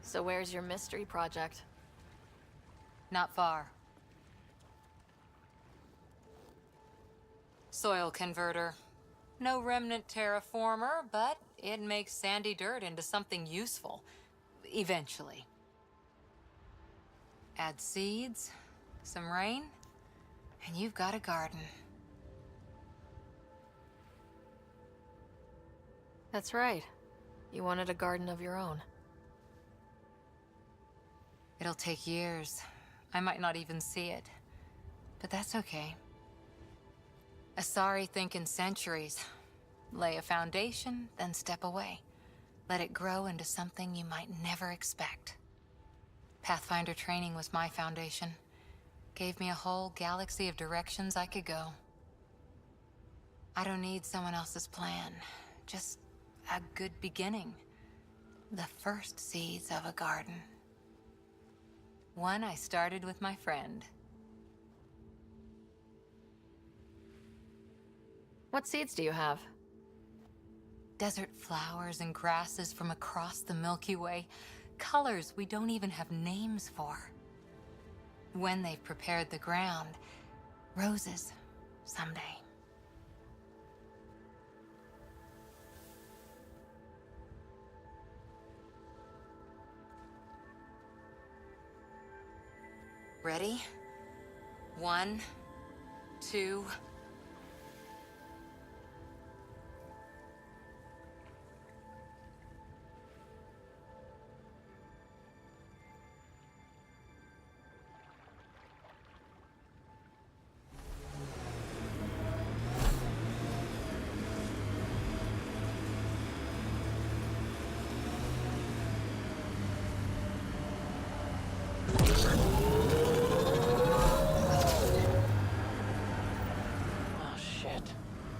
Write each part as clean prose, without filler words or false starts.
So where's your mystery project? Not far. Soil converter. No remnant terraformer, but it makes sandy dirt into something useful. Eventually. Add seeds, some rain, and you've got a garden. That's right. You wanted a garden of your own. It'll take years. I might not even see it. But that's okay. Asari think in centuries. Lay a foundation, then step away. Let it grow into something you might never expect. Pathfinder training was my foundation. Gave me a whole galaxy of directions I could go. I don't need someone else's plan. Just a good beginning. The first seeds of a garden. One I started with my friend. What seeds do you have? Desert flowers and grasses from across the Milky Way. Colors we don't even have names for. When they've prepared the ground, roses someday. Ready? 1, 2...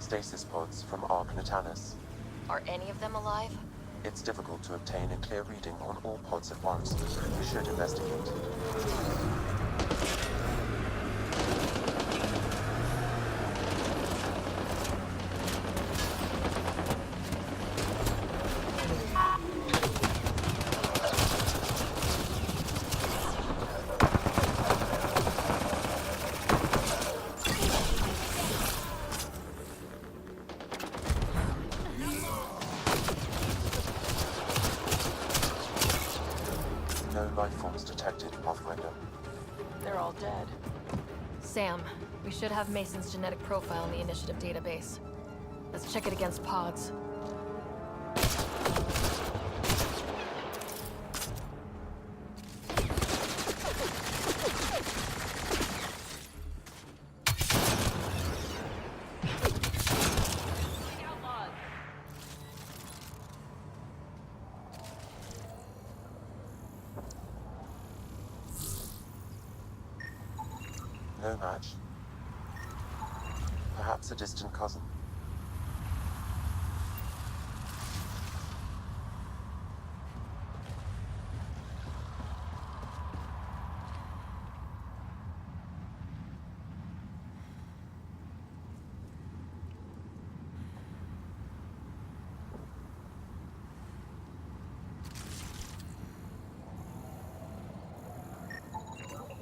Stasis pods from Ark Natalis. Are any of them alive? It's difficult to obtain a clear reading on all pods at once. We should investigate. No life forms detected, Pathfinder. They're all dead. Sam, we should have Mason's genetic profile in the initiative database. Let's check it against pods. No match. Perhaps a distant cousin.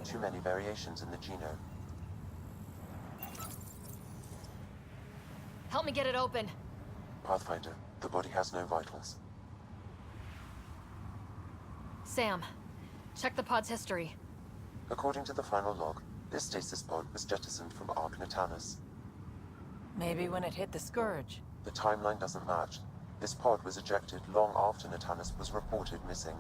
Too many variations in the genome. Help me get it open. Pathfinder, the body has no vitals. Sam, check the pod's history. According to the final log, this stasis pod was jettisoned from Ark Natalis. Maybe when it hit the Scourge. The timeline doesn't match. This pod was ejected long after Natalis was reported missing.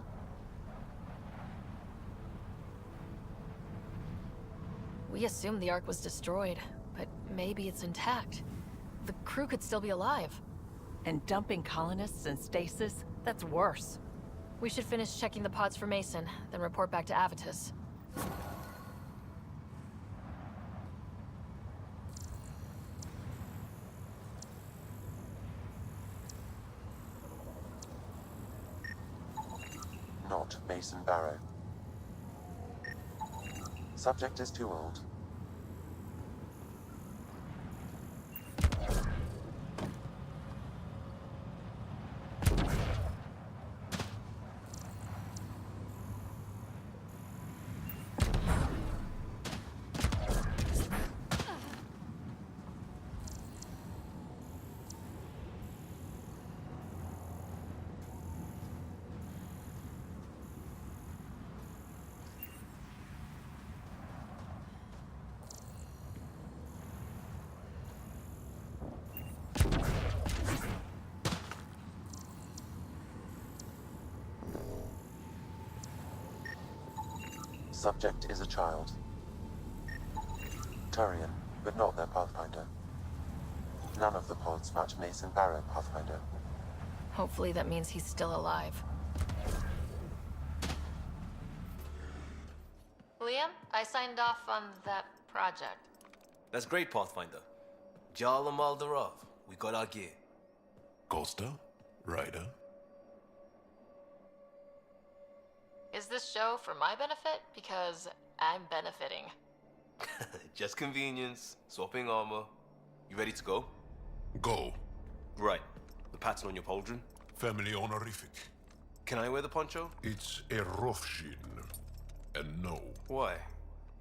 We assumed the Ark was destroyed, but maybe it's intact. The crew could still be alive. And dumping colonists in stasis? That's worse. We should finish checking the pods for Mason, then report back to Avitus. Not Mason Barrow. Subject is too old. Subject is a child. Turian, but not their Pathfinder. None of the pods match Mason Barrett Pathfinder. Hopefully that means he's still alive. Liam, I signed off on that project. That's great, Pathfinder. Jarl Maldarov, we got our gear. Costa? Ryder? Is this show for my benefit? Because I'm benefiting. Just convenience, swapping armor. You ready to go? Go. Right. The pattern on your pauldron? Family honorific. Can I wear the poncho? It's a Rofshin. And no, Why?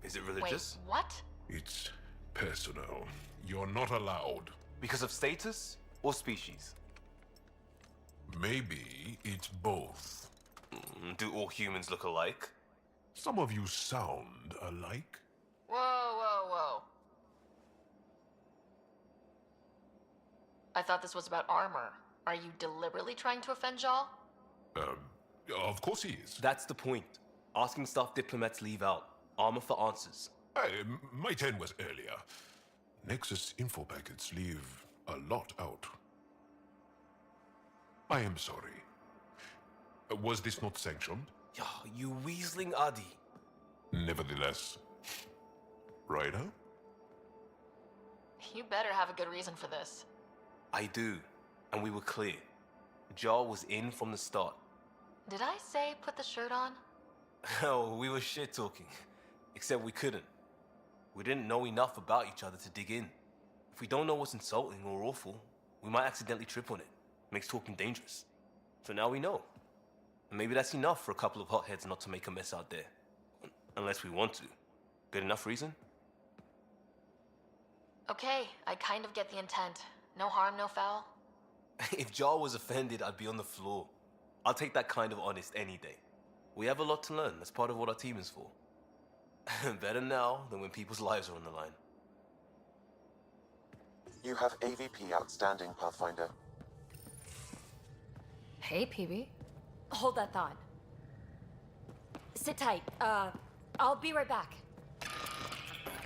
Is it religious? Wait, what? it's personal. You're not allowed. Because of status or species? Maybe it's both. Do all humans look alike? Some of you sound alike. Whoa, whoa, whoa. I thought this was about armor. Are you deliberately trying to offend Jal? Of course he is. That's the point. Asking stuff diplomats leave out. Armor for answers. My turn was earlier. Nexus info packets leave a lot out. I am sorry. Was this not sanctioned? Yo, you weaseling Adi. Nevertheless. Ryder? You better have a good reason for this. I do. And we were clear. Jar was in from the start. Did I say put the shirt on? Hell, we were shit-talking. Except we couldn't. We didn't know enough about each other to dig in. If we don't know what's insulting or awful, we might accidentally trip on it. Makes talking dangerous. So now we know. And maybe that's enough for a couple of hotheads not to make a mess out there. Unless we want to. Good enough reason? Okay, I kind of get the intent. No harm, no foul. If Jar was offended, I'd be on the floor. I'll take that kind of honest any day. We have a lot to learn. That's part of what our team is for. Better now than when people's lives are on the line. You have AVP outstanding, Pathfinder. Hey, PB. Hold that thought. Sit tight. I'll be right back.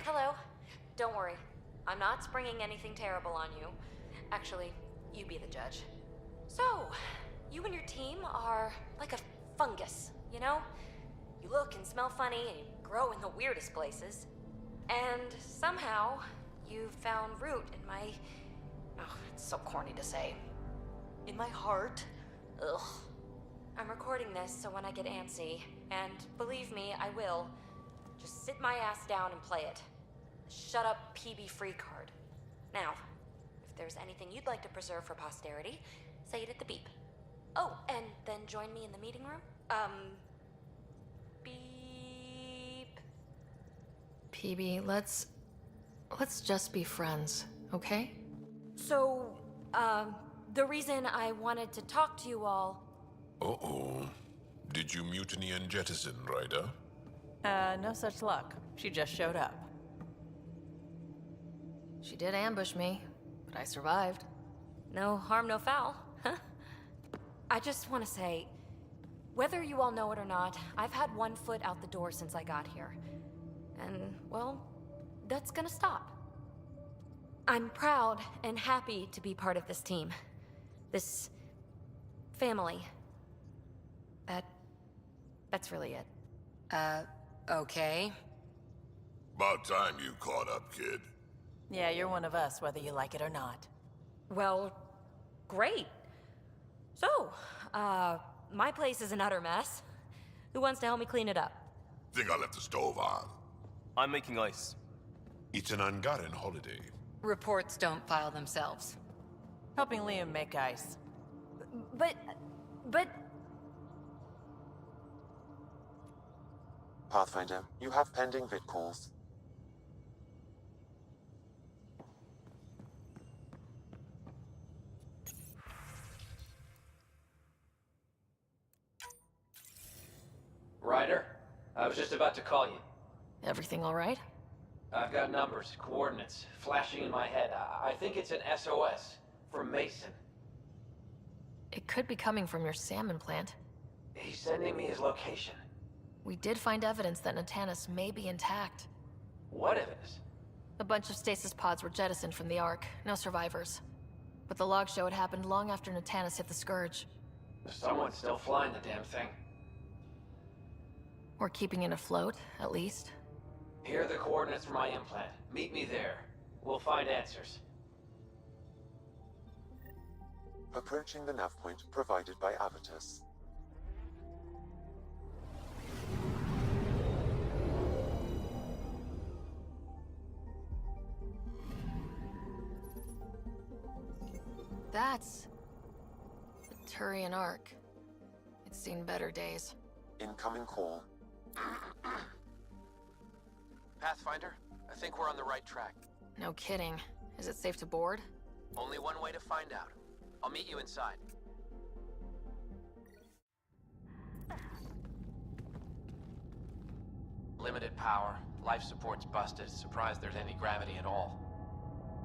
Hello. Don't worry. I'm not springing anything terrible on you. Actually, you be the judge. So, you and your team are like a fungus, you know? You look and smell funny and you grow in the weirdest places. And somehow, you found root in my... Oh, it's so corny to say. In my heart. Ugh. I'm recording this so when I get antsy, and believe me, I will, just sit my ass down and play it. Shut up PB free card. Now, if there's anything you'd like to preserve for posterity, say it at the beep. Oh, and then join me in the meeting room? Beep. PB, let's just be friends, okay? So, the reason I wanted to talk to you all... Uh-oh. Did you mutiny and jettison, Ryder? No such luck. She just showed up. She did ambush me, but I survived. No harm, no foul, huh? I just want to say, whether you all know it or not, I've had one foot out the door since I got here. And, well, that's gonna stop. I'm proud and happy to be part of this team. This... family. That's really it. Okay. About time you caught up, kid. Yeah, you're one of us, whether you like it or not. Well, great. So, my place is an utter mess. Who wants to help me clean it up? Think I left the stove on. I'm making ice. It's an Angaran holiday. Reports don't file themselves. Helping Liam make ice. But... Pathfinder, you have pending vid calls. Ryder, I was just about to call you. Everything all right? I've got numbers, coordinates, flashing in my head. I think it's an SOS from Mason. It could be coming from your salmon plant. He's sending me his location. We did find evidence that Natanus may be intact. What evidence? A bunch of stasis pods were jettisoned from the Ark, no survivors. But the logs show it happened long after Natanus hit the Scourge. Someone's still flying the damn thing. Or keeping it afloat, at least. Here are the coordinates for my implant. Meet me there. We'll find answers. Approaching the nav point provided by Avitus. That's the Turian Ark. It's seen better days. Incoming call. Pathfinder, I think we're on the right track. No kidding. Is it safe to board? Only one way to find out. I'll meet you inside. Limited power. Life support's busted. Surprised there's any gravity at all.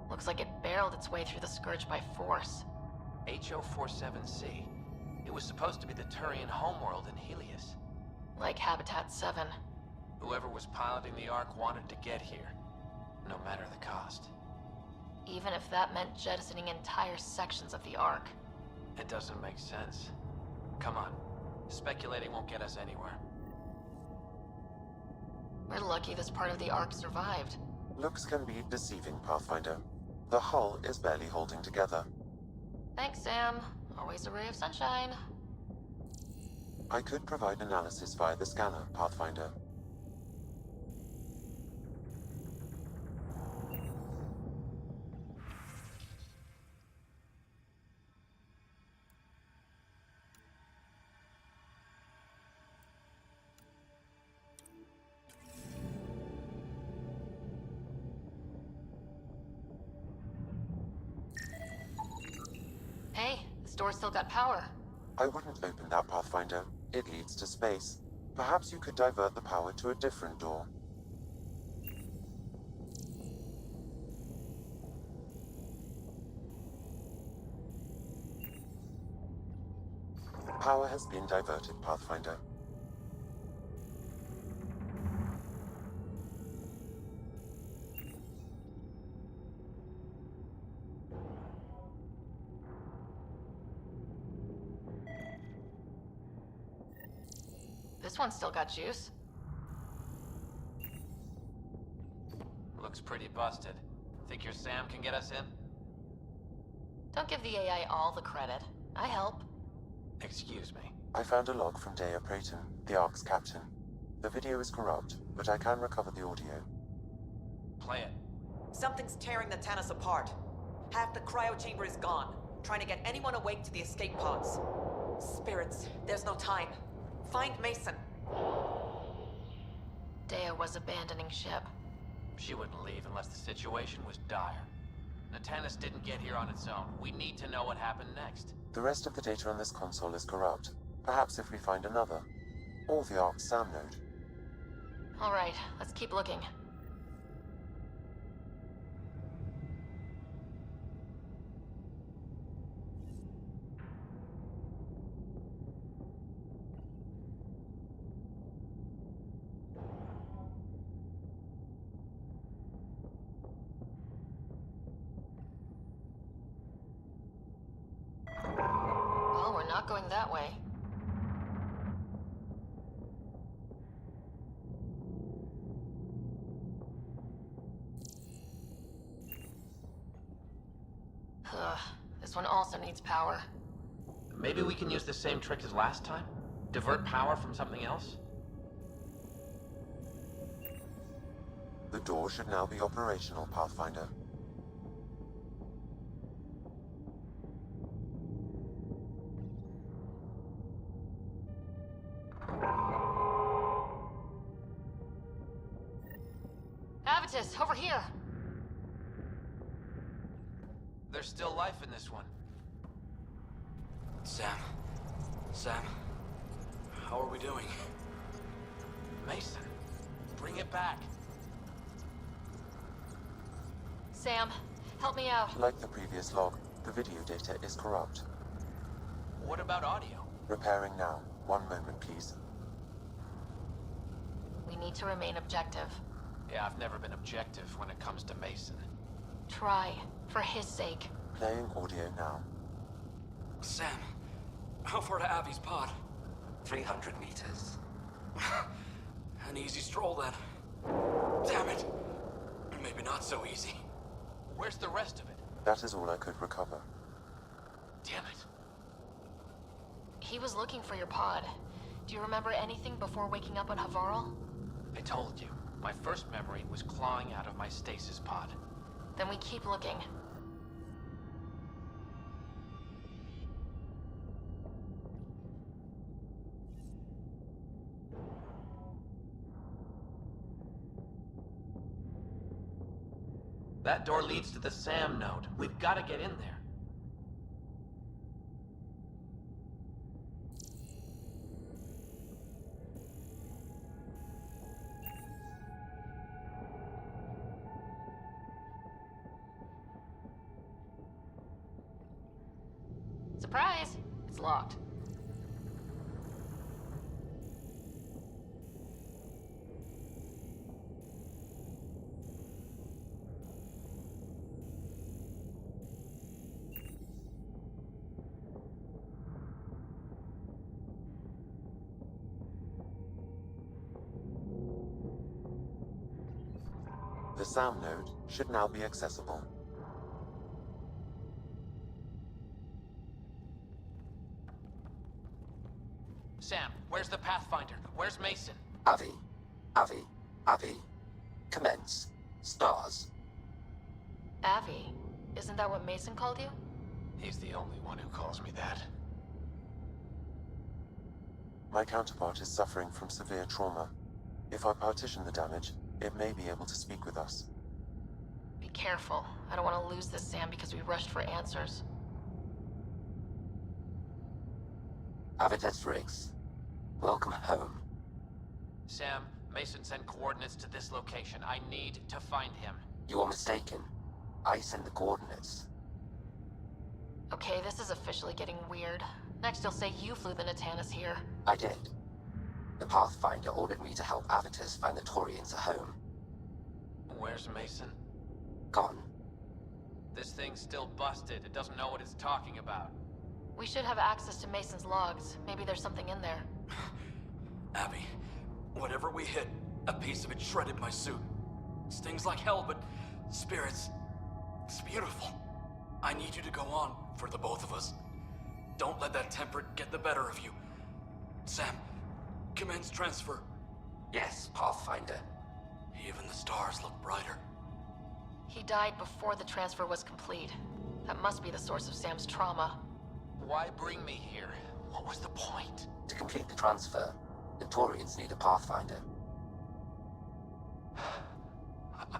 Looks like it barreled its way through the Scourge by force. HO47C. It was supposed to be the Turian homeworld in Helios. Like Habitat 7. Whoever was piloting the Ark wanted to get here, no matter the cost. Even if that meant jettisoning entire sections of the Ark. It doesn't make sense. Come on. Speculating won't get us anywhere. We're lucky this part of the Ark survived. Looks can be deceiving, Pathfinder. The hull is barely holding together. Thanks, Sam. Always a ray of sunshine. I could provide analysis via the scanner, Pathfinder. Hey, this door's still got power. I wouldn't open that, Pathfinder. It leads to space. Perhaps you could divert the power to a different door. Power has been diverted, Pathfinder. This one's still got juice. Looks pretty busted. Think your Sam can get us in? Don't give the AI all the credit. I help. Excuse me. I found a log from Dea Prayton, the Ark's captain. The video is corrupt, but I can recover the audio. Play it. Something's tearing the Natanus apart. Half the cryo chamber is gone, trying to get anyone awake to the escape pods. Spirits, there's no time. Find Mason. Dea was abandoning ship. She wouldn't leave unless the situation was dire. Natanus didn't get here on its own. We need to know what happened next. The rest of the data on this console is corrupt. Perhaps if we find another. Or the Ark's SAM node. All right, let's keep looking. Well, we're not going that way. This one also needs power. Maybe we can use the same trick as last time? Divert power from something else? The door should now be operational, Pathfinder. Avitus, over here! There's still life in this one. Sam? How are we doing? Mason, bring it back. Sam, help me out. Like the previous log, the video data is corrupt. What about audio? Repairing now. One moment, please. We need to remain objective. Yeah, I've never been objective when it comes to Mason. Try, for his sake. Playing audio now. Sam, how far to Abby's pod? 300 meters. An easy stroll then. Damn it! Maybe not so easy. Where's the rest of it? That is all I could recover. Damn it. He was looking for your pod. Do you remember anything before waking up on Havarl? I told you. My first memory was clawing out of my stasis pod. Then we keep looking. That door leads to the SAM node. We've got to get in there. Surprise! It's locked. The SAM node should now be accessible. Sam, where's the Pathfinder? Where's Mason? Avi. Commence. Stars. Avi, isn't that what Mason called you? He's the only one who calls me that. My counterpart is suffering from severe trauma. If I partition the damage, it may be able to speak with us. Be careful. I don't want to lose this Sam because we rushed for answers. Avites Riggs. Welcome home. Sam, Mason sent coordinates to this location. I need to find him. You are mistaken. I sent the coordinates. Okay, this is officially getting weird. Next you'll say you flew the Natanis here. I did. The Pathfinder ordered me to help Avitus find the Taurians a home. Where's Mason? Gone. This thing's still busted. It doesn't know what it's talking about. We should have access to Mason's logs. Maybe there's something in there. Abby, whatever we hit, a piece of it shredded my suit. Stings like hell, but spirits, it's beautiful. I need you to go on for the both of us. Don't let that temperate get the better of you. Sam, commence transfer. Yes, Pathfinder. Even the stars look brighter. He died before the transfer was complete. That must be the source of Sam's trauma. Why bring me here? What was the point? To complete the transfer, the Taurians need a Pathfinder.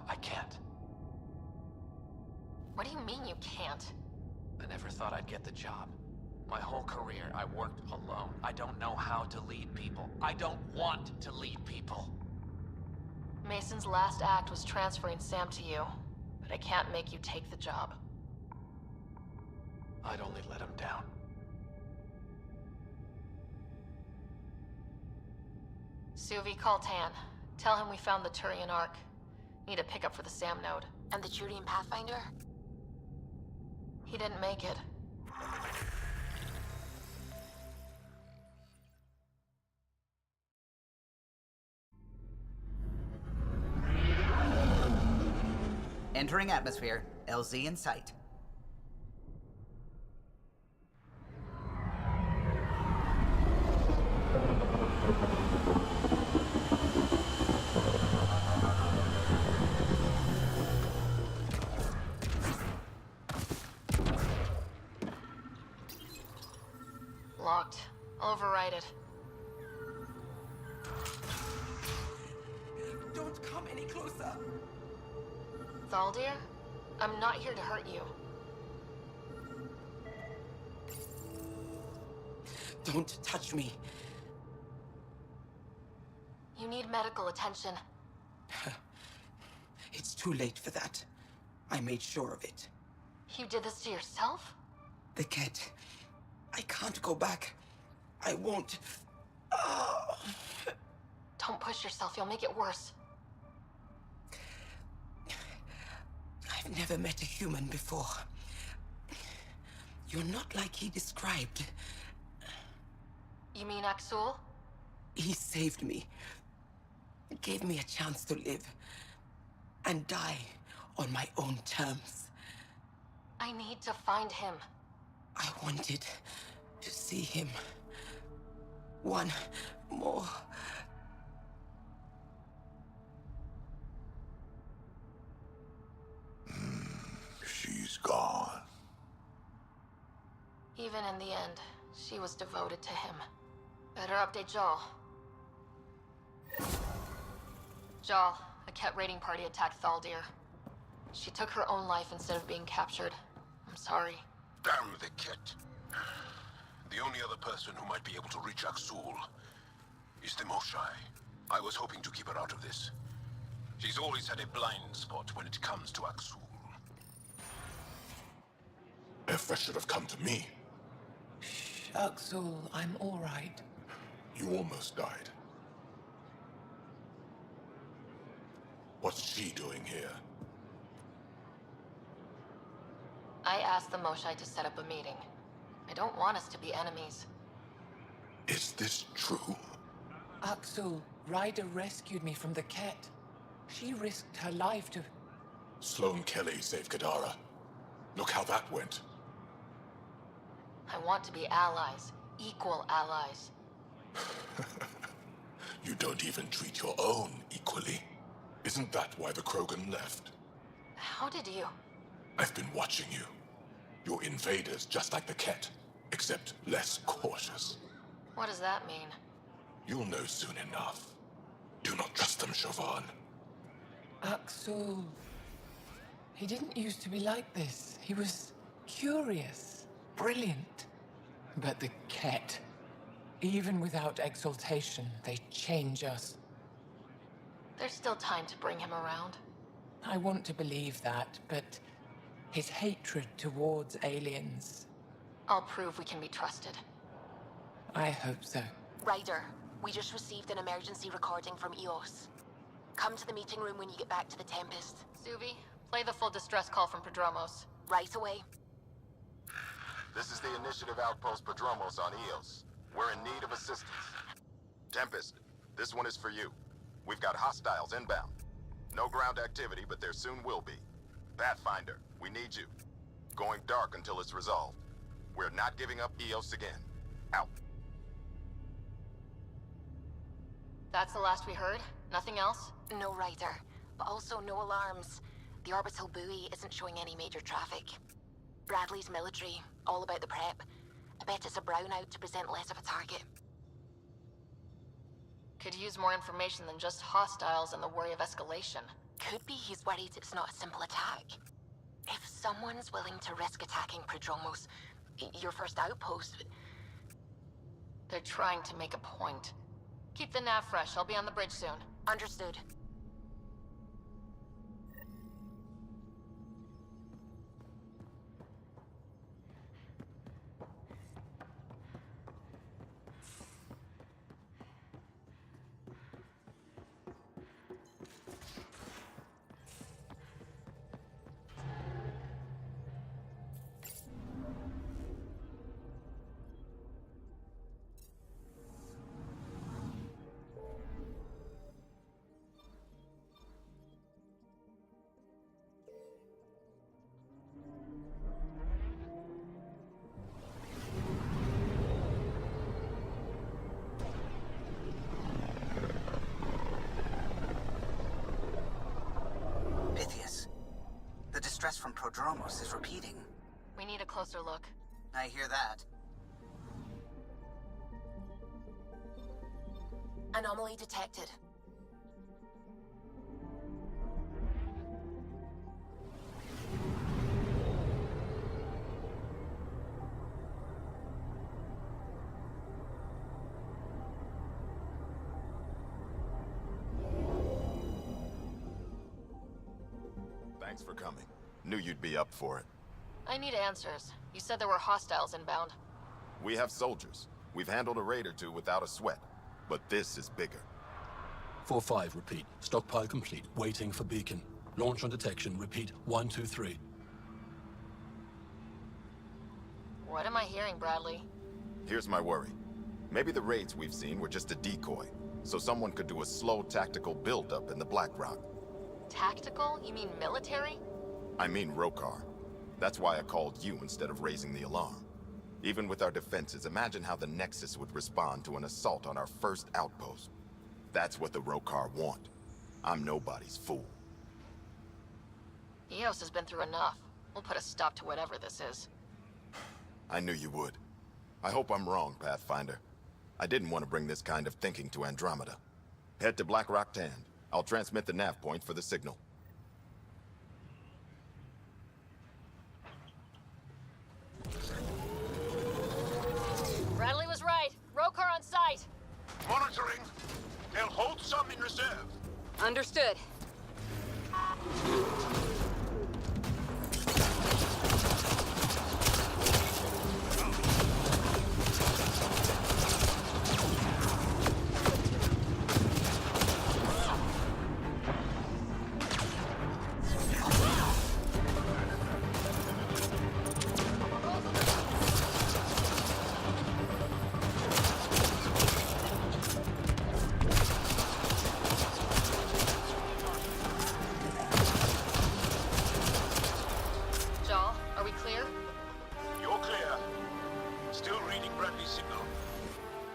I can't. What do you mean you can't? I never thought I'd get the job. My whole career, I worked alone. I don't know how to lead people. I don't want to lead people. Mason's last act was transferring Sam to you, but I can't make you take the job. I'd only let him down. Suvi, call Tan. Tell him we found the Turian Ark. Need a pickup for the SAM node. And the Judean Pathfinder? He didn't make it. Entering atmosphere. LZ in sight. Locked. I'll override it. Don't come any closer. Thaldir? I'm not here to hurt you. Don't touch me. You need medical attention. It's too late for that. I made sure of it. You did this to yourself? The cat. I can't go back. I won't. Oh. Don't Don't push yourself, you'll make it worse. I've never met a human before. You're not like he described. You mean Axul? He saved me. Gave me a chance to live. And die on my own terms. I need to find him. I wanted to see him. One more. She's gone. Even in the end, she was devoted to him. Better update Jal. Jal, a Ket raiding party attacked Thaldir. She took her own life instead of being captured. I'm sorry. Damn the Ket. The only other person who might be able to reach Axul is the Moshai. I was hoping to keep her out of this. She's always had a blind spot when it comes to Axul. Effa should have come to me. Shh, Axul, I'm all right. You almost died. What's she doing here? I asked the Moshai to set up a meeting. I don't want us to be enemies. Is this true? Axul, Ryder rescued me from the Ket. She risked her life to... Sloane Kelly saved Kadara. Look how that went. I want to be allies. Equal allies. You don't even treat your own equally. Isn't that why the Krogan left? How did you? I've been watching you. You're invaders just like the Ket, except less cautious. What does that mean? You'll know soon enough. Do not trust them, Chauvin. Axul... He didn't used to be like this. He was curious, brilliant. But the Ket, even without exaltation, they change us. There's still time to bring him around. I want to believe that, but his hatred towards aliens... I'll prove we can be trusted. I hope so. Ryder, we just received an emergency recording from EOS. Come to the meeting room when you get back to the Tempest. Suvi, play the full distress call from Prodromos. Right away. This is the Initiative Outpost Prodromos on EOS. We're in need of assistance. Tempest, this one is for you. We've got hostiles inbound. No ground activity, but there soon will be. Pathfinder, we need you. Going dark until it's resolved. We're not giving up EOS again. Out. That's the last we heard? Nothing else? No, Ryder. But also no alarms. The orbital buoy isn't showing any major traffic. Bradley's military, all about the prep. I bet it's a brownout to present less of a target. Could use more information than just hostiles and the worry of escalation. Could be he's worried it's not a simple attack. If someone's willing to risk attacking Prodromos, your first outpost... They're trying to make a point. Keep the nav fresh. I'll be on the bridge soon. Understood. Distress from Prodromos is repeating. We need a closer look. I hear that. Anomaly detected. Thanks for coming. Knew you'd be up for it. I need answers. You said there were hostiles inbound. We have soldiers. We've handled a raid or two without a sweat. But this is bigger. 4-5, repeat. Stockpile complete. Waiting for beacon. Launch on detection. Repeat. 1, 2, 3. What am I hearing, Bradley? Here's my worry. Maybe the raids we've seen were just a decoy, so someone could do a slow tactical build-up in the Black Rock. Tactical? You mean military? I mean Rokar. That's why I called you instead of raising the alarm. Even with our defenses, imagine how the Nexus would respond to an assault on our first outpost. That's what the Rokar want. I'm nobody's fool. Eos has been through enough. We'll put a stop to whatever this is. I knew you would. I hope I'm wrong, Pathfinder. I didn't want to bring this kind of thinking to Andromeda. Head to Black Rock Tand. I'll transmit the nav point for the signal. Bradley was right. Rokar on site. Monitoring. They'll hold some in reserve. Understood.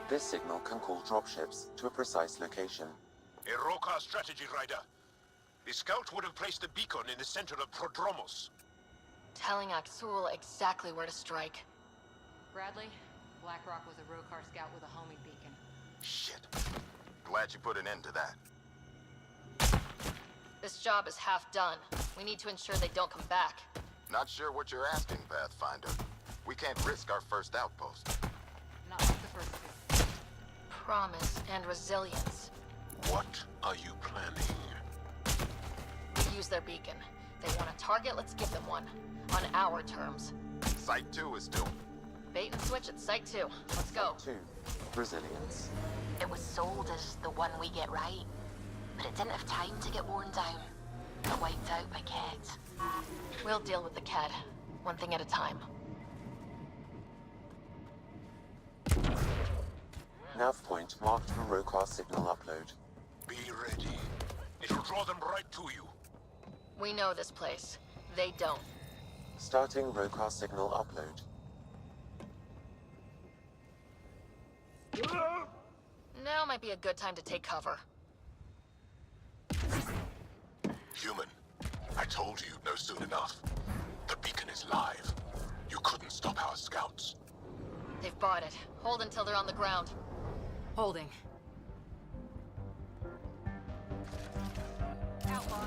This signal can call dropships to a precise location. A Rokar strategy rider. The scout would have placed the beacon in the center of Prodromos. Telling Aksul exactly where to strike. Bradley, Blackrock was a Rokar scout with a homing beacon. Shit. Glad you put an end to that. This job is half done. We need to ensure they don't come back. Not sure what you're asking, Pathfinder. We can't risk our first outpost. Not like the first two. Promise and resilience. What are you planning? We use their beacon. They want a target, let's give them one. On our terms. Site 2 is doomed. Bait and switch at Site 2. Let's go. Site 2. Resilience. It was sold as the one we get right, but it didn't have time to get worn down. Got wiped out by Ket. We'll deal with the Ket, one thing at a time. Nav point marked for Rokar signal upload. Be ready. It'll draw them right to you. We know this place. They don't. Starting Rokar signal upload. Now might be a good time to take cover. Human, I told you you'd know soon enough. The beacon is live. You couldn't stop our scouts. They've bought it. Hold until they're on the ground. Holding. Outlaw.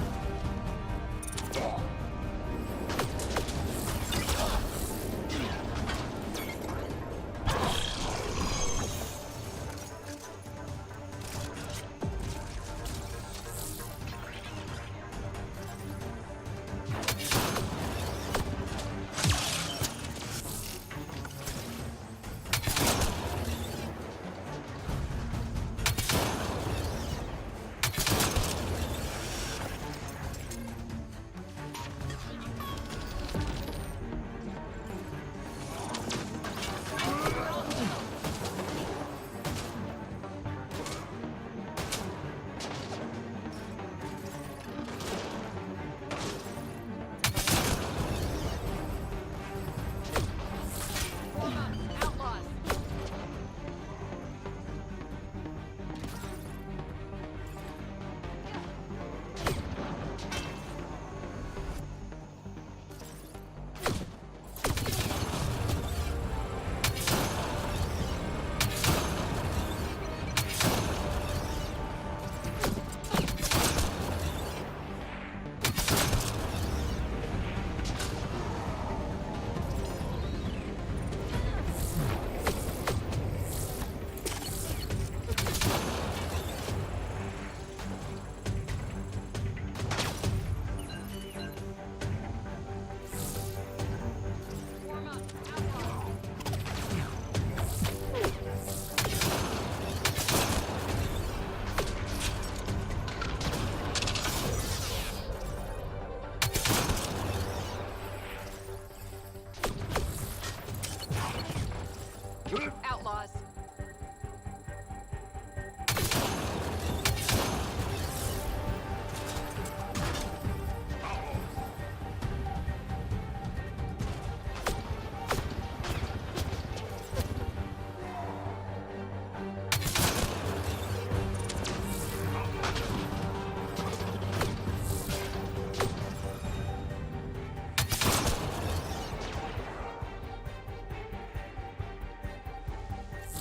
Outlaws.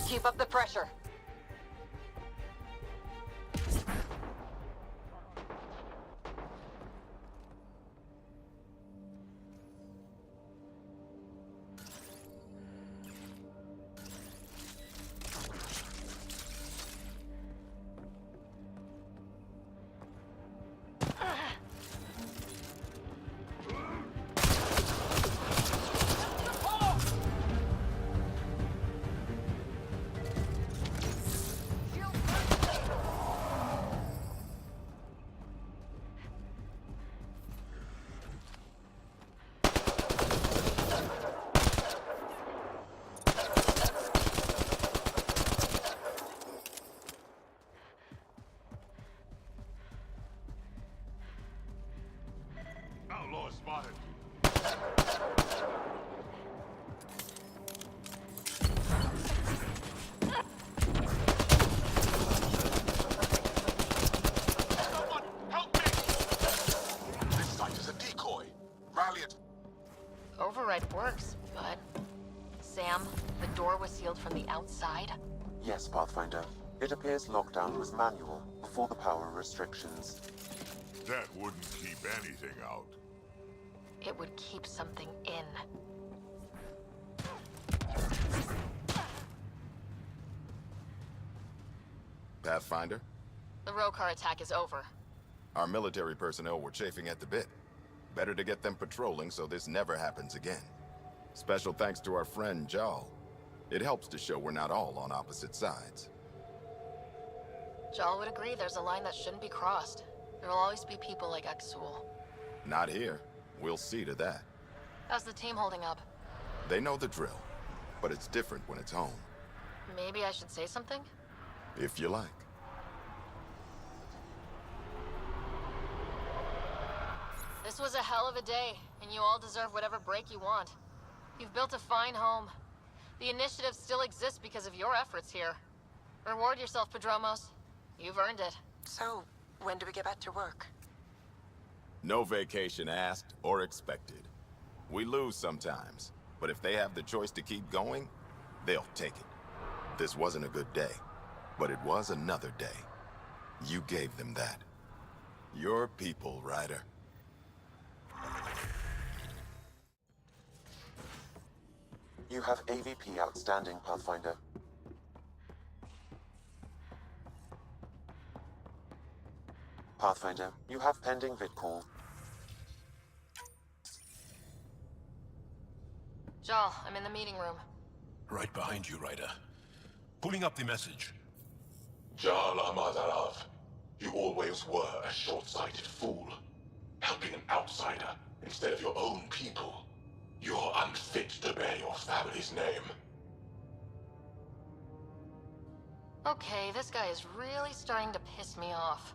Keep up the pressure. Outlaw spotted. Someone help me! This site is a decoy. Rally it. Override works, but... Sam, the door was sealed from the outside? Yes, Pathfinder. It appears lockdown was manual, before the power restrictions. That wouldn't keep anything out. It would keep something in. Pathfinder? The Rokar attack is over. Our military personnel were chafing at the bit. Better to get them patrolling so this never happens again. Special thanks to our friend Jal. It helps to show we're not all on opposite sides. Jal would agree there's a line that shouldn't be crossed. There will always be people like Aksul. Not here. We'll see to that. How's the team holding up? They know the drill, but it's different when it's home. Maybe I should say something? If you like. This was a hell of a day, and you all deserve whatever break you want. You've built a fine home. The initiative still exists because of your efforts here. Reward yourself, Padromos. You've earned it. So, when do we get back to work? No vacation asked or expected. We lose sometimes, but if they have the choice to keep going, they'll take it. This wasn't a good day, but it was another day. You gave them that. Your people, Ryder. You have AVP outstanding, Pathfinder. Pathfinder, you have pending vidcall. Jal, I'm in the meeting room. Right behind you, Ryder. Pulling up the message. Jal Amadarav, you always were a short-sighted fool. Helping an outsider instead of your own people. You're unfit to bear your family's name. Okay, this guy is really starting to piss me off.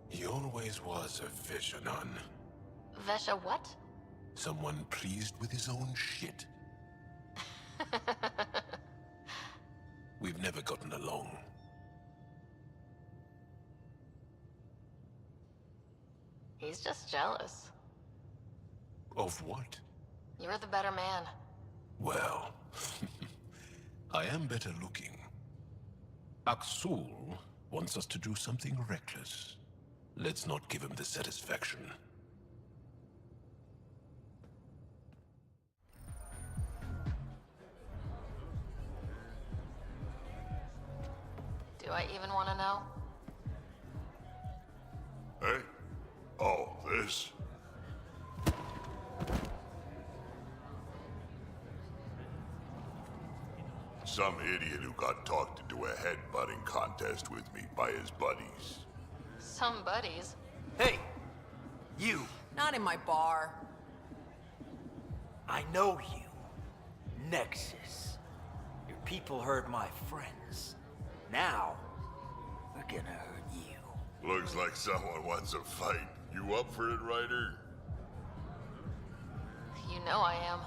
He always was a Veshanon. Vesha what? Someone pleased with his own shit. We've never gotten along. He's just jealous. Of what? You're the better man. Well, I am better looking. Aksul wants us to do something reckless. Let's not give him the satisfaction. Do I even want to know? Hey? Oh, this? Some idiot who got talked into a headbutting contest with me by his buddies. Some buddies. Hey! You! Not in my bar. I know you. Nexus. You're people hurt my friends. Now, we're gonna hurt you. Looks like someone wants a fight. You up for it, Ryder? You know I am.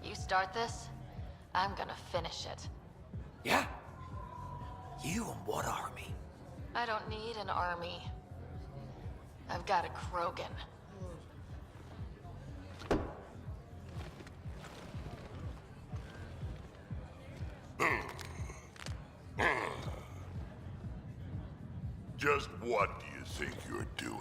You start this, I'm gonna finish it. Yeah? You and what army? I don't need an army. I've got a Krogan. Just what do you think you're doing?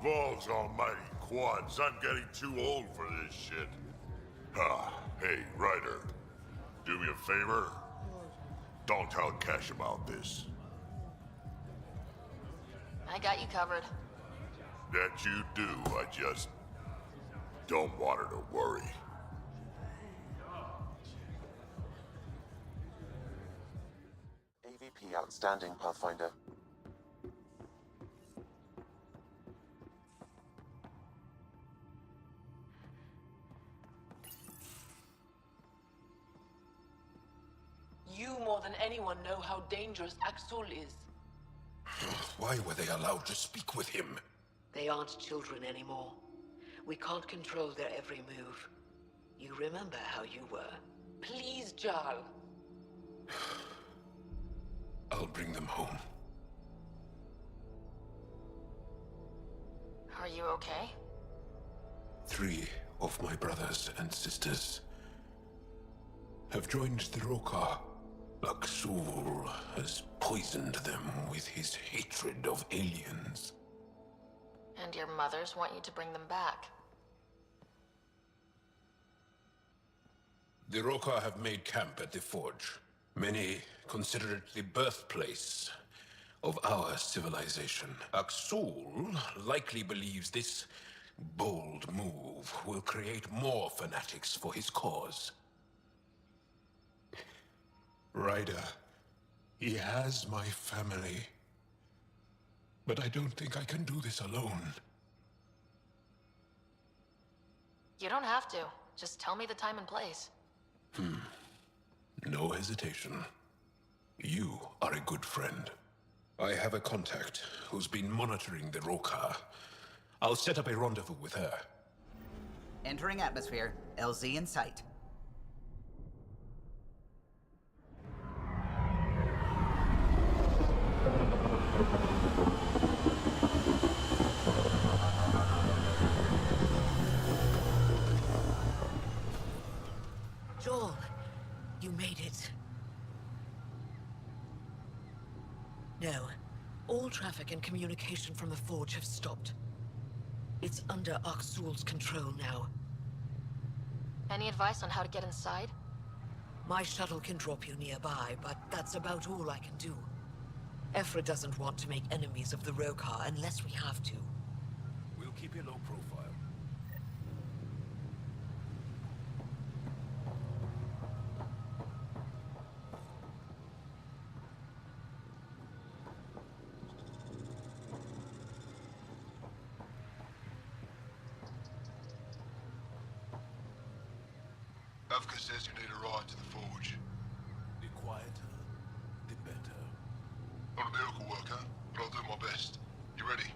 Balls almighty quads, I'm getting too old for this shit. Hey, Ryder. Do me a favor? Don't tell Cash about this. I got you covered. That you do, I just don't want her to worry. AVP outstanding, Pathfinder. You more than anyone know how dangerous Axul is. Why were they allowed to speak with him? They aren't children anymore. We can't control their every move. You remember how you were. Please, Jarl. I'll bring them home. Are you okay? 3 of my brothers and sisters have joined the Rokar. Axul has poisoned them with his hatred of aliens. And your mothers want you to bring them back. The Rokar have made camp at the Forge. Many consider it the birthplace of our civilization. Axul likely believes this bold move will create more fanatics for his cause. Ryder, he has my family. But I don't think I can do this alone. You don't have to. Just tell me the time and place. No hesitation. You are a good friend. I have a contact who's been monitoring the Rokar. I'll set up a rendezvous with her. Entering atmosphere. LZ in sight. Joel, you made it. No. All traffic and communication from the Forge have stopped. It's under Axul's control now. Any advice on how to get inside? My shuttle can drop you nearby, but that's about all I can do. Ephra doesn't want to make enemies of the Rokar unless we have to. We'll keep a low profile. Avka says you need a ride to the Forge. The quieter, the better. Not a miracle worker, but I'll do my best. You ready?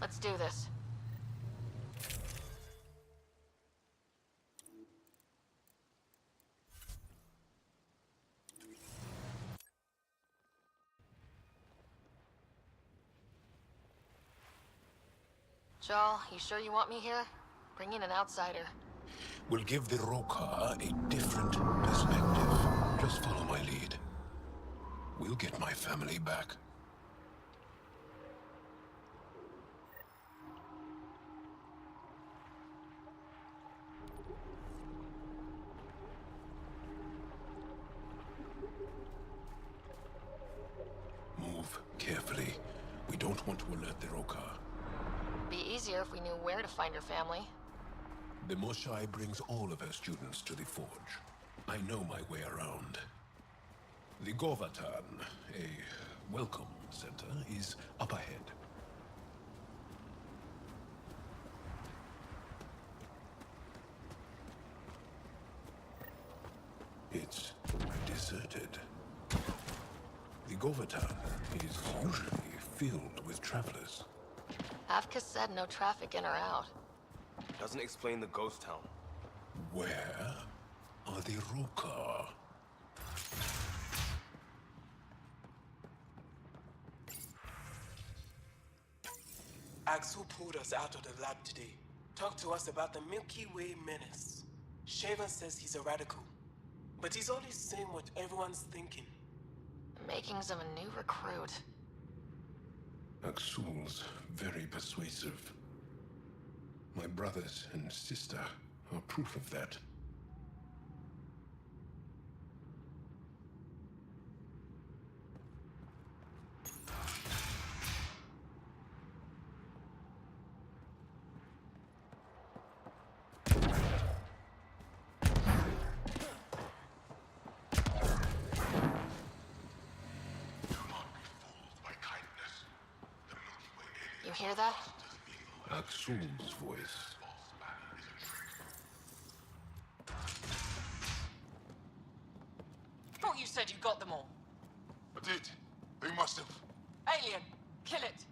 Let's do this. Shaw, you sure you want me here? Bring in an outsider. We'll give the Rokar a different perspective. Just follow my lead. We'll get my family back. Move carefully. We don't want to alert the Rokar. Be easier if we knew where to find her family. The Moshai brings all of her students to the Forge. I know my way around. The Govatan, a welcome center, is up ahead. It's deserted. The Govatan is usually filled with travelers. Avka said no traffic in or out. Doesn't explain the ghost town. Where are the Rokar? Axel pulled us out of the lab today. Talked to us about the Milky Way menace. Shaven says he's a radical, but he's only saying what everyone's thinking. The makings of a new recruit. Axul's very persuasive. My brothers and sister are proof of that. You hear that? Axul's voice. Thought you said you got them all. I did. They must have. Alien, kill it.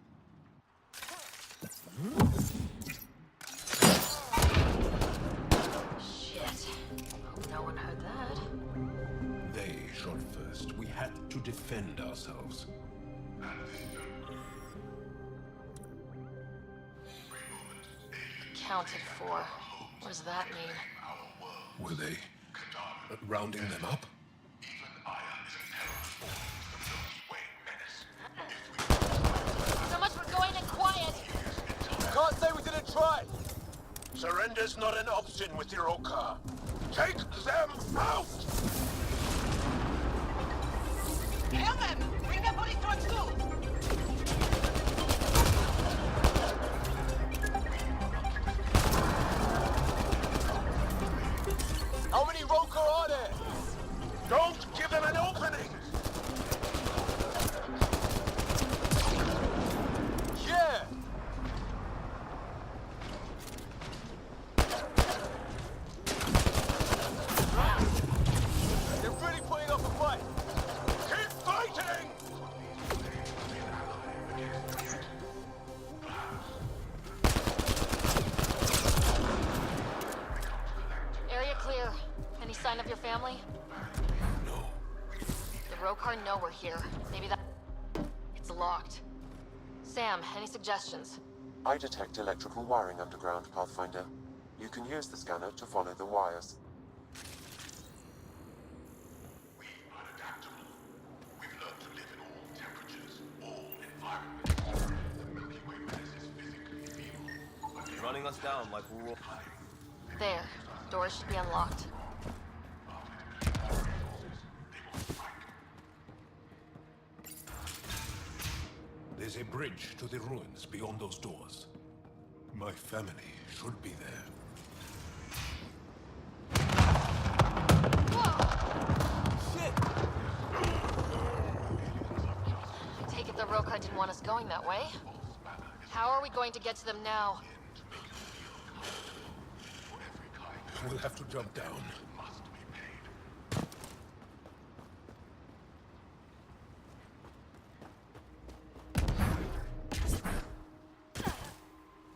Shit. Hope no one heard that. They shot first. We had to defend ourselves. Accounted for. What does that mean? Were they rounding them up? So much for going in quiet! Can't say we didn't try! Surrender's not an option with your Rokar. Take them out! Kill them! Bring the police to Axel! How many Rokar are there? Don't give them an opening! Yeah! They're really putting up a fight! Keep fighting! Area clear. Any sign of your family? No. The Rokar know we're here. Maybe that... It's locked. Sam, any suggestions? I detect electrical wiring underground, Pathfinder. You can use the scanner to follow the wires. Running us down like we're all... There. Doors should be unlocked. There's a bridge to the ruins beyond those doors. My family should be there. Shit! I take it the Rokar didn't want us going that way. How are we going to get to them now? We'll have to jump down.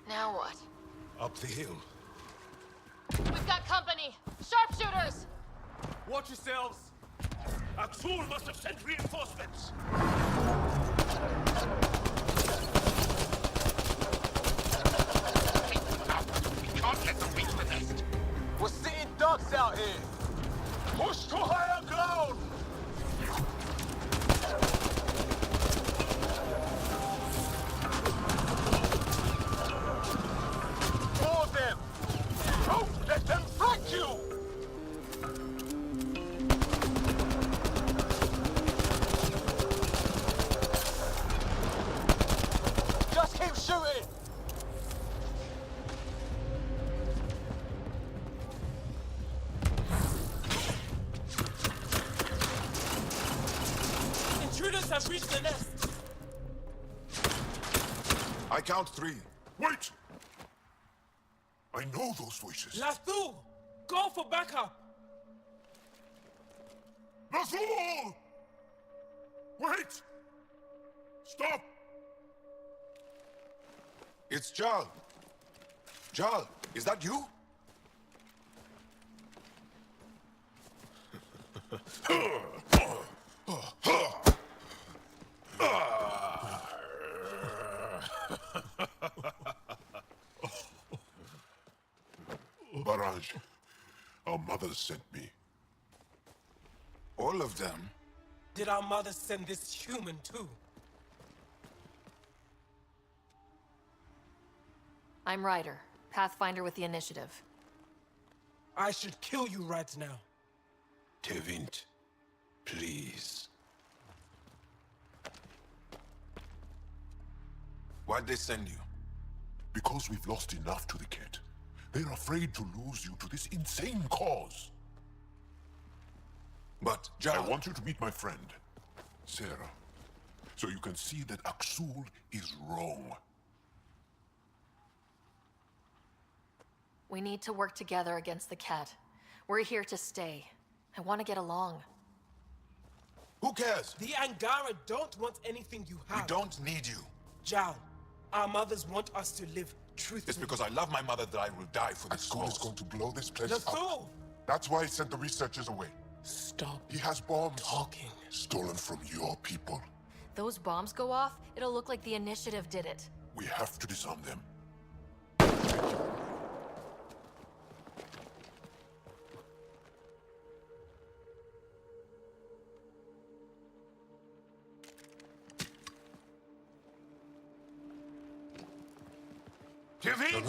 Now what? Up the hill. We've got company! Sharpshooters! Watch yourselves! Axul must have sent reinforcements! We're sitting ducks out here. Push to higher ground. For them. Don't let them flank you. Just keep shooting. Intruders have reached the nest. I count 3. Wait! I know those voices. Lathul! Go for backup! Lathul! Wait! Stop! It's Jal. Jal, is that you? Barrage, our mothers sent me. All of them? Did our mother send this human too? I'm Ryder, Pathfinder with the Initiative. I should kill you right now. Tevint, please. Why'd they send you? Because we've lost enough to the kid. They're afraid to lose you to this insane cause. But, Jal, I want you to meet my friend, Sarah, so you can see that Aksul is wrong. We need to work together against the cat. We're here to stay. I want to get along. Who cares? The Angara don't want anything you have. We don't need you. Jal, our mothers want us to live truthfully. It's because I love my mother that I will die for this cause. is going to blow this place Lathul! up. That's why he sent the researchers away. Stop. He has bombs. Talking. Stolen from your people. Those bombs go off, it'll look like the Initiative did it. We have to disarm them.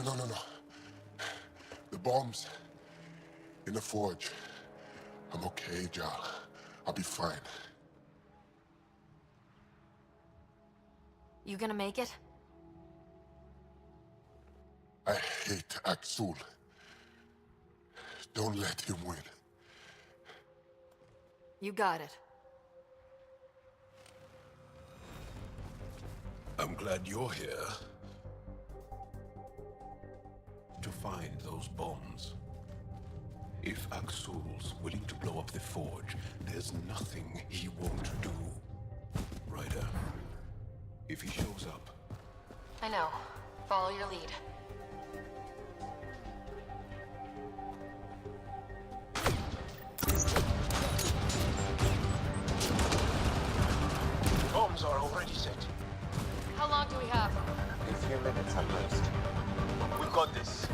No. The bombs in the forge. I'm okay, Jal. I'll be fine. You gonna make it? I hate Aksul. Don't let him win. You got it. I'm glad you're here. To find those bombs. If Aksul's willing to blow up the forge, there's nothing he won't do. Ryder, if he shows up... I know. Follow your lead. Bombs are already set. How long do we have? A few minutes at most. We've got this.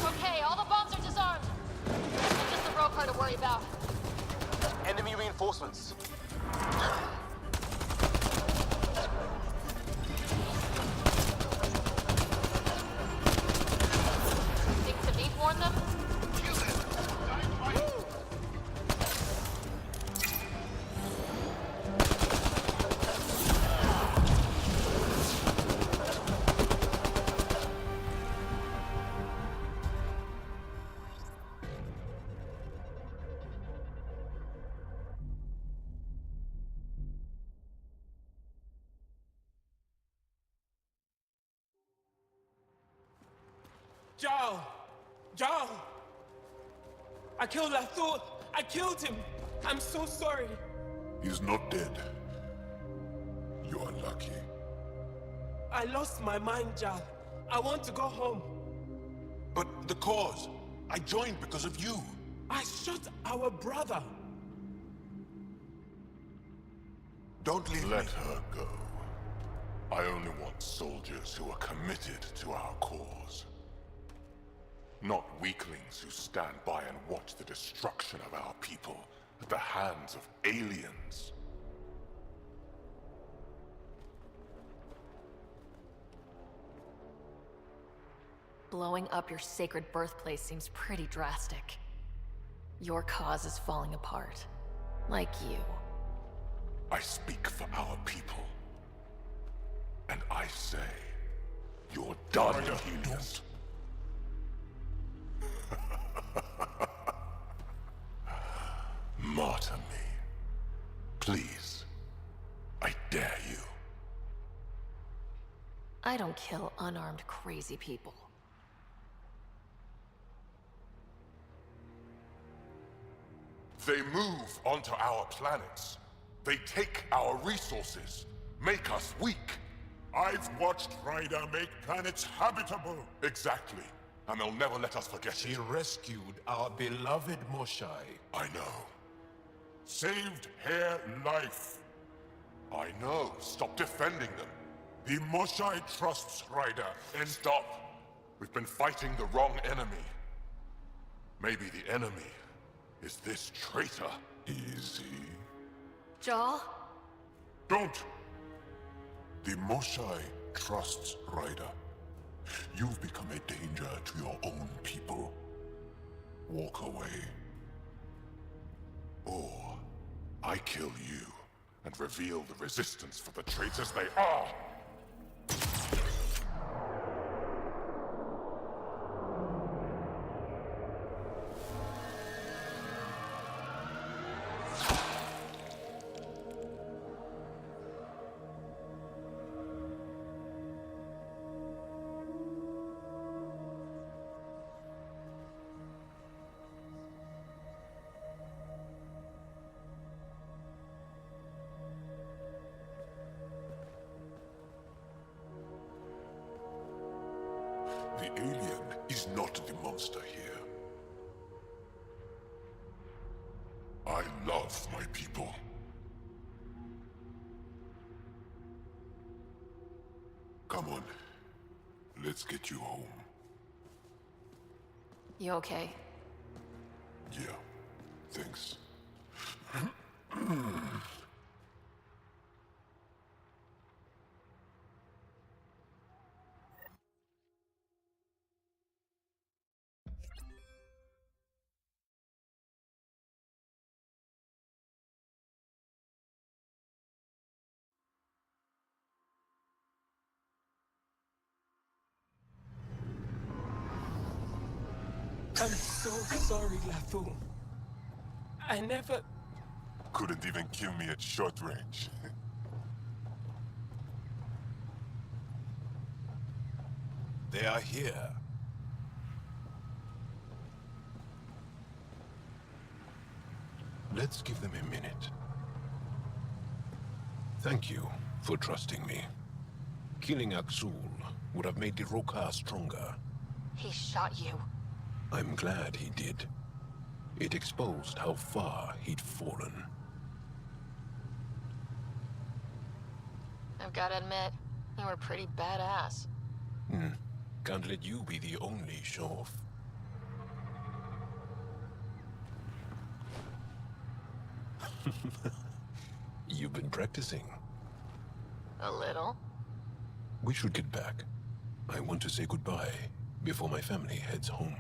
Okay, all the bombs are disarmed. It's just the rope to worry about. Enemy reinforcements. Think Tavit warned them? Jal! I killed Lathul! I killed him! I'm so sorry. He's not dead. You're lucky. I lost my mind, Jal. I want to go home. But the cause, I joined because of you. I shot our brother. Don't leave me. Let her go. I only want soldiers who are committed to our cause. Not weaklings who stand by and watch the destruction of our people at the hands of aliens. Blowing up your sacred birthplace seems pretty drastic. Your cause is falling apart. Like you. I speak for our people. And I say, you're done, Helios. Martyr me. Please. I dare you. I don't kill unarmed crazy people. They move onto our planets. They take our resources, make us weak. I've watched Ryder make planets habitable. Exactly. And they'll never let us forget it. He rescued our beloved Moshai. I know. Saved her life. I know. Stop defending them. The Moshai trusts Ryder. And stop. We've been fighting the wrong enemy. Maybe the enemy is this traitor. Easy. Jaw? Don't! The Moshai trusts Ryder. You've become a danger to your own people. Walk away. Or I kill you and reveal the resistance for the traitors they are. The alien is not the monster here. I love my people. Come on. Let's get you home. You okay? Yeah. Thanks. I'm so sorry, Lathu. I never... Couldn't even kill me at short range. They are here. Let's give them a minute. Thank you for trusting me. Killing Aksul would have made the Roka stronger. He shot you. I'm glad he did. It exposed how far he'd fallen. I've gotta admit, you were pretty badass. Can't let you be the only show-off. You've been practicing. A little. We should get back. I want to say goodbye before my family heads home.